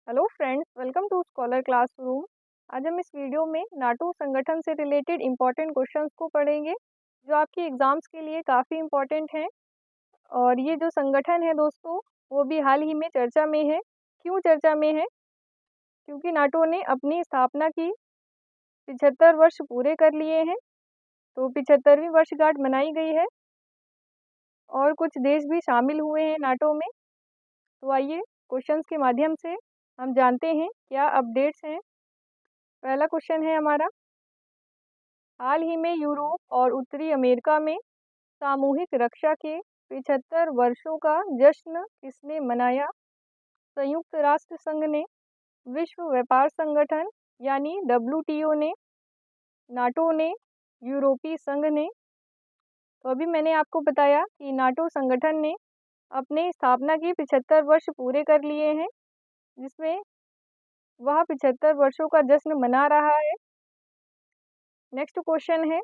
Hello friends, welcome to scholar classroom. आज हम इस वीडियो में नाटो संगठन से रिलेटेड इम्पोर्टेंट क्वेश्चंस को पढ़ेंगे जो आपके एग्जाम्स के लिए काफ़ी इम्पोर्टेंट हैं। और ये जो संगठन है दोस्तों, वो भी हाल ही में चर्चा में है। क्यों चर्चा में है? क्योंकि नाटो ने अपनी स्थापना की 75 वर्ष पूरे कर लिए हैं। तो 75वीं वर्षगांठ मनाई गई है और कुछ देश भी शामिल हुए हैं नाटो में। तो आइए क्वेश्चंस के माध्यम से हम जानते हैं क्या अपडेट्स हैं। पहला क्वेश्चन है हमारा, हाल ही में यूरोप और उत्तरी अमेरिका में सामूहिक रक्षा के 75 वर्षों का जश्न किसने मनाया? संयुक्त राष्ट्र संघ ने, विश्व व्यापार संगठन यानी WTO ने, नाटो ने, यूरोपीय संघ ने। तो अभी मैंने आपको बताया कि नाटो संगठन ने अपने स्थापना की 75 वर्ष पूरे कर लिए हैं, जिसमें वह 75 वर्षों का जश्न मना रहा है। नेक्स्ट क्वेश्चन है,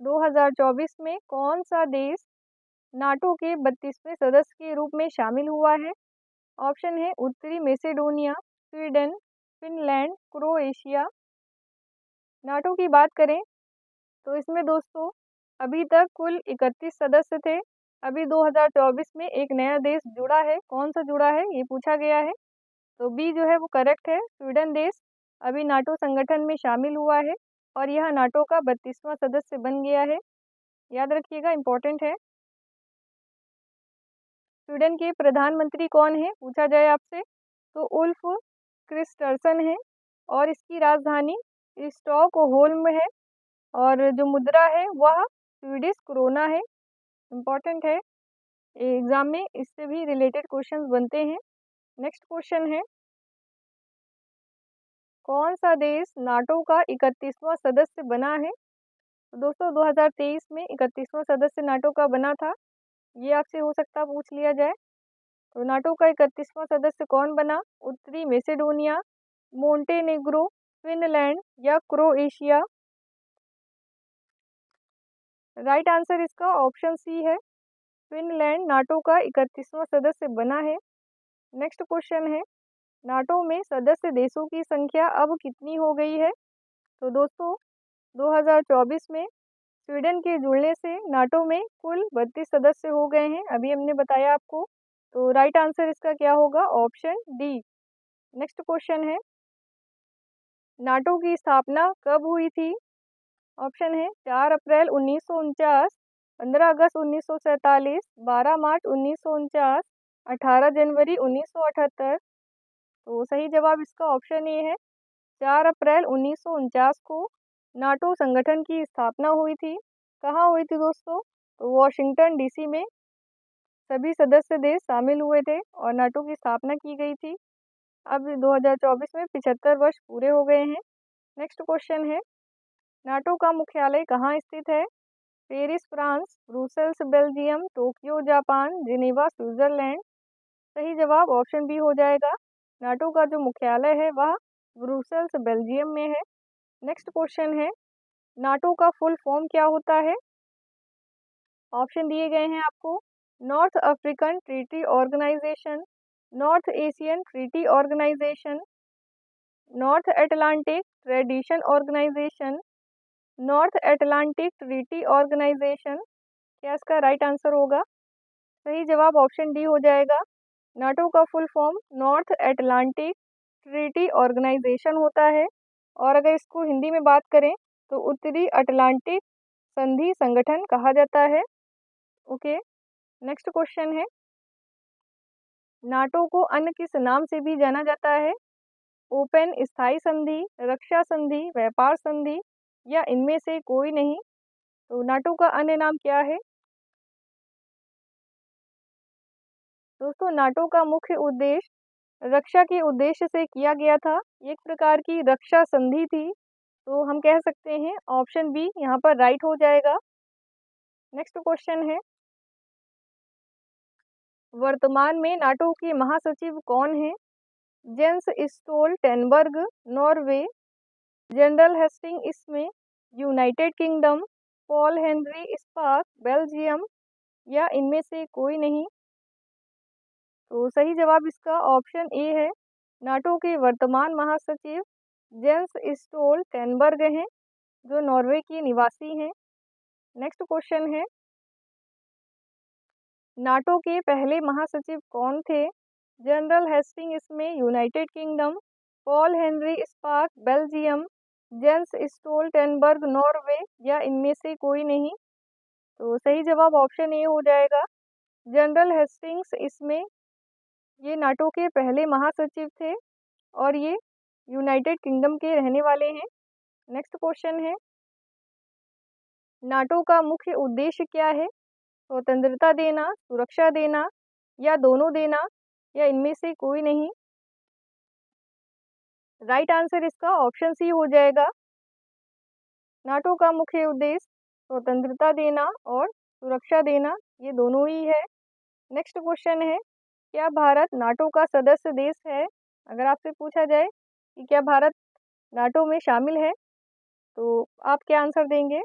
2024 में कौन सा देश नाटो के 32वें सदस्य के रूप में शामिल हुआ है? ऑप्शन है उत्तरी Macedonia, Sweden, Finland, Croatia. NATO की बात करें तो इसमें दोस्तों अभी तक कुल 31 सदस्य थे। अभी 2024 में एक नया देश जुड़ा है। कौन सा जुड़ा है ये पूछा गया है। तो बी जो है वो करेक्ट है, स्वीडन देश अभी नाटो संगठन में शामिल हुआ है और यह नाटो का 32वां सदस्य बन गया है। याद रखिएगा, इम्पोर्टेंट है। स्वीडन के प्रधानमंत्री कौन है पूछा जाए आपसे तो उल्फ क्रिस्टर्सन है और इसकी राजधानी स्टॉकहोल्म है और जो मुद्रा है वह स्वीडिश क्रोना है। इम्पोर्टेंट है, एग्जाम में इससे भी रिलेटेड क्वेश्चंस बनते हैं। नेक्स्ट क्वेश्चन है, कौन सा देश नाटो का 31वां सदस्य बना है? तो दोस्तों 2023 में 31वां सदस्य नाटो का बना था। ये आपसे हो सकता है पूछ लिया जाए। तो नाटो का 31वां सदस्य कौन बना? उत्तरी मैसेडोनिया, मोंटेनेग्रो, फिनलैंड या क्रोएशिया। राइट आंसर इसका ऑप्शन सी है, फिनलैंड नाटो का 31वां सदस्य बना है। नेक्स्ट क्वेश्चन है, नाटो में सदस्य देशों की संख्या अब कितनी हो गई है? तो दोस्तों 2024 में स्वीडन के जुड़ने से नाटो में कुल 32 सदस्य हो गए हैं, अभी हमने बताया आपको। तो राइट आंसर इसका क्या होगा? Option D. नेक्स्ट क्वेश्चन है, नाटो की स्थापना कब हुई थी? ऑप्शन है 4 अप्रैल 1949, 15 अगस्त 1947, 12 मार्च 1949, 18 जनवरी 1978। तो सही जवाब इसका ऑप्शन ए है, 4 अप्रैल 1949 को नाटो संगठन की स्थापना हुई थी। कहाँ हुई थी दोस्तों? तो वॉशिंगटन DC में सभी सदस्य देश शामिल हुए थे और नाटो की स्थापना की गई थी। अब 2024 में 75 वर्ष पूरे हो गए हैं। नेक्स्ट क्वेश्चन है, नाटो का मुख्यालय कहाँ स्थित है? Paris France, Brussels Belgium, Tokyo Japan, Geneva Switzerland. सही जवाब ऑप्शन बी हो जाएगा, नाटो का जो मुख्यालय है वह ब्रुसेल्स बेल्जियम में है। नेक्स्ट क्वेश्चन है, नाटो का फुल फॉर्म क्या होता है? ऑप्शन दिए गए हैं आपको, North African Treaty Organisation, North Asian Treaty Organisation, North Atlantic Tradition Organisation, North Atlantic Treaty Organisation. क्या इसका राइट आंसर होगा? सही जवाब ऑप्शन डी हो जाएगा, नाटो का full form North Atlantic Treaty Organisation होता है। और अगर इसको हिंदी में बात करें तो उत्तरी अटलांटिक संधि संगठन कहा जाता है। ओके, नेक्स्ट क्वेश्चन है, नाटो को अन्य किस नाम से भी जाना जाता है? ओपन स्थायी संधि, रक्षा संधि, व्यापार संधि या इनमें से कोई नहीं। तो नाटो का अन्य नाम क्या है? दोस्तों नाटो का मुख्य उद्देश्य रक्षा के उद्देश्य से किया गया था, एक प्रकार की रक्षा संधि थी। तो हम कह सकते हैं ऑप्शन बी यहाँ पर राइट हो जाएगा। नेक्स्ट क्वेश्चन है, वर्तमान में नाटो के महासचिव कौन है? Jens Stoltenberg Norway, General Hastings Ismay United Kingdom, Paul Henri Spaak Belgium या इनमें से कोई नहीं। तो सही जवाब इसका ऑप्शन ए है, नाटो के वर्तमान महासचिव जेंस स्टोल्टेनबर्ग हैं, जो नॉर्वे के निवासी हैं। नेक्स्ट क्वेश्चन है, नाटो के पहले महासचिव कौन थे? General Hastings Ismay United Kingdom, Paul Henri Spaak Belgium, gents Stoltenberg Norway, या इनमें से कोई नहीं। तो सही जवाब ऑप्शन ए हो जाएगा, जनरल हेस्टिंग्स। इसमें ये नाटो के पहले महासचिव थे और ये यूनाइटेड किंगडम के रहने वाले हैं। नेक्स्ट क्वेश्चन है, नाटो का मुख्य उद्देश्य क्या है? स्वतंत्रता देना, सुरक्षा देना, या दोनों देना, या इनमें से कोई नहीं। राइट आंसर इसका ऑप्शन सी हो जाएगा, नाटो का मुख्य उद्देश्य स्वतंत्रता देना और सुरक्षा देना, ये दोनों ही है। नेक्स्ट क्वेश्चन है, क्या भारत नाटो का सदस्य देश है? अगर आपसे पूछा जाए कि क्या भारत नाटो में शामिल है, तो आप क्या आंसर देंगे?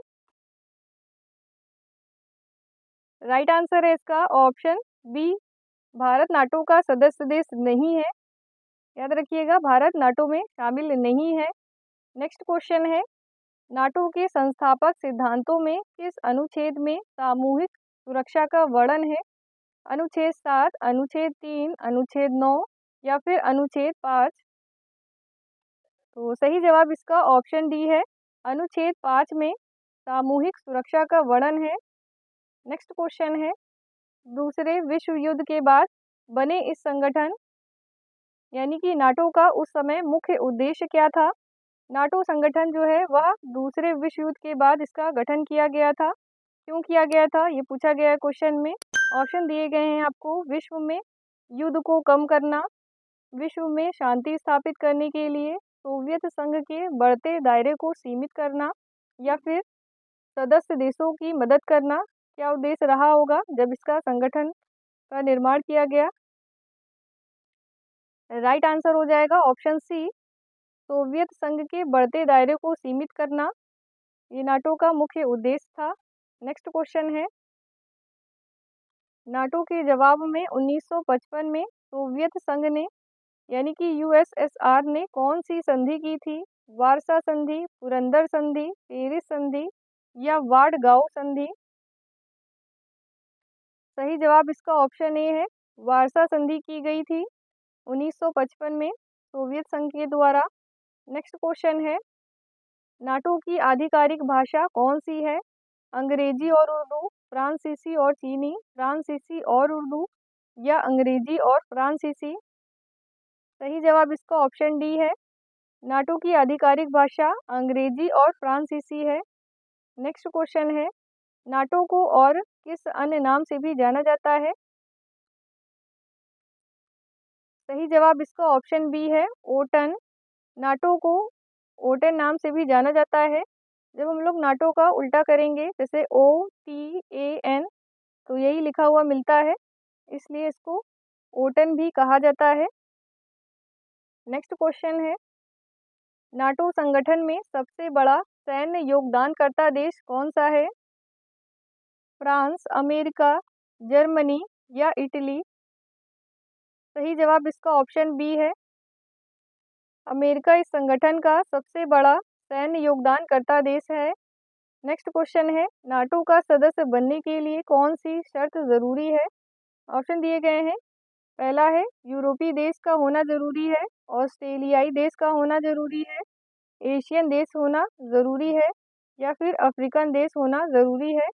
राइट आंसर है इसका ऑप्शन बी, भारत नाटो का सदस्य देश नहीं है। याद रखिएगा, भारत नाटो में शामिल नहीं है। नेक्स्ट क्वेश्चन है, नाटो के संस्थापक सिद्धांतों में किस अनुच्छेद में सामूहिक सुरक्षा का वर्णन है? अनुच्छेद 7, अनुच्छेद 3, अनुच्छेद 9, या फिर अनुच्छेद 5? तो सही जवाब इसका ऑप्शन डी है, अनुच्छेद 5 में सामूहिक सुरक्षा का वर्णन है। नेक्स्ट क्वेश्चन है, दूसरे विश्व युद्ध के बाद बने इस संगठन यानी कि नाटो का उस समय मुख्य उद्देश्य क्या था? नाटो संगठन जो है वह दूसरे विश्व युद्ध के बाद इसका गठन किया गया था। क्यों किया गया था, ये पूछा गया है क्वेश्चन में। ऑप्शन दिए गए हैं आपको, विश्व में युद्ध को कम करना, विश्व में शांति स्थापित करने के लिए, सोवियत संघ के बढ़ते दायरे को सीमित करना, या फिर सदस्य देशों की मदद करना। क्या उद्देश्य रहा होगा जब इसका संगठन का निर्माण किया गया? राइट आंसर हो जाएगा ऑप्शन सी, सोवियत संघ के बढ़ते दायरे को सीमित करना, ये नाटो का मुख्य उद्देश्य था। नेक्स्ट क्वेश्चन है, नाटो के जवाब में 1955 में सोवियत संघ ने यानी कि यूएसएसआर ने कौन सी संधि की थी? वारसा संधि, पुरंदर संधि, पेरिस संधि, या वार्डगांव संधि? सही जवाब इसका ऑप्शन ए है, वारसा संधि की गई थी 1955 में सोवियत संघ के द्वारा। नेक्स्ट क्वेश्चन है, नाटो की आधिकारिक भाषा कौन सी है? अंग्रेजी और उर्दू, फ्रांसीसी और चीनी, फ्रांसीसी और उर्दू, या अंग्रेजी और फ्रांसीसी? सही जवाब इसका ऑप्शन डी है, नाटो की आधिकारिक भाषा अंग्रेजी और फ्रांसीसी है। नेक्स्ट क्वेश्चन है, नाटो को और किस अन्य नाम से भी जाना जाता है? सही जवाब इसका ऑप्शन बी है, ओटन। नाटो को ओटन नाम से भी जाना जाता है। जब हम लोग नाटो का उल्टा करेंगे, जैसे OTAN, तो यही लिखा हुआ मिलता है, इसलिए इसको ओटन भी कहा जाता है। नेक्स्ट क्वेश्चन है, नाटो संगठन में सबसे बड़ा सैन्य योगदानकर्ता देश कौन सा है? फ्रांस, अमेरिका, जर्मनी, या इटली? सही जवाब इसका ऑप्शन बी है, अमेरिका इस संगठन का सबसे बड़ा सैन्य योगदानकर्ता देश है। नेक्स्ट क्वेश्चन है, नाटो का सदस्य बनने के लिए कौन सी शर्त ज़रूरी है? ऑप्शन दिए गए हैं, पहला है यूरोपीय देश का होना ज़रूरी है, ऑस्ट्रेलियाई देश का होना ज़रूरी है, एशियन देश होना ज़रूरी है, या फिर अफ्रीकन देश होना ज़रूरी है।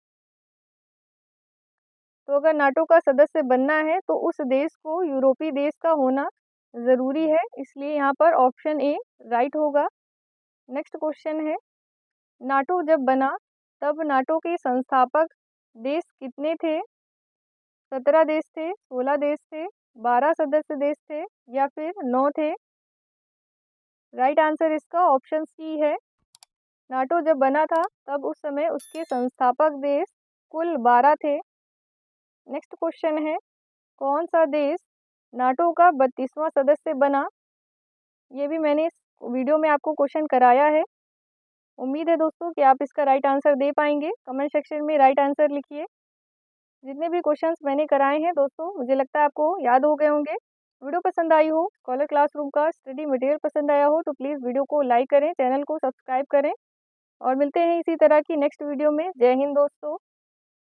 तो अगर नाटो का सदस्य बनना है तो उस देश को यूरोपीय देश का होना ज़रूरी है, इसलिए यहाँ पर ऑप्शन ए राइट होगा। नेक्स्ट क्वेश्चन है, नाटो जब बना तब नाटो के संस्थापक देश कितने थे? 17 देश थे, 16 देश थे, 12 सदस्य देश थे, या फिर 9 थे? राइट आंसर इसका ऑप्शन सी है, नाटो जब बना था तब उस समय उसके संस्थापक देश कुल 12 थे। नेक्स्ट क्वेश्चन है, कौन सा देश नाटो का 32वां सदस्य बना? ये भी मैंने इस वीडियो में आपको क्वेश्चन कराया है। उम्मीद है दोस्तों कि आप इसका राइट आंसर दे पाएंगे। कमेंट सेक्शन में राइट आंसर लिखिए। जितने भी क्वेश्चंस मैंने कराए हैं दोस्तों, मुझे लगता है आपको याद हो गए होंगे। वीडियो पसंद आई हो, स्कॉलर क्लासरूम का स्टडी मटेरियल पसंद आया हो तो प्लीज़ वीडियो को लाइक करें, चैनल को सब्सक्राइब करें और मिलते हैं इसी तरह की नेक्स्ट वीडियो में। जय हिंद दोस्तों।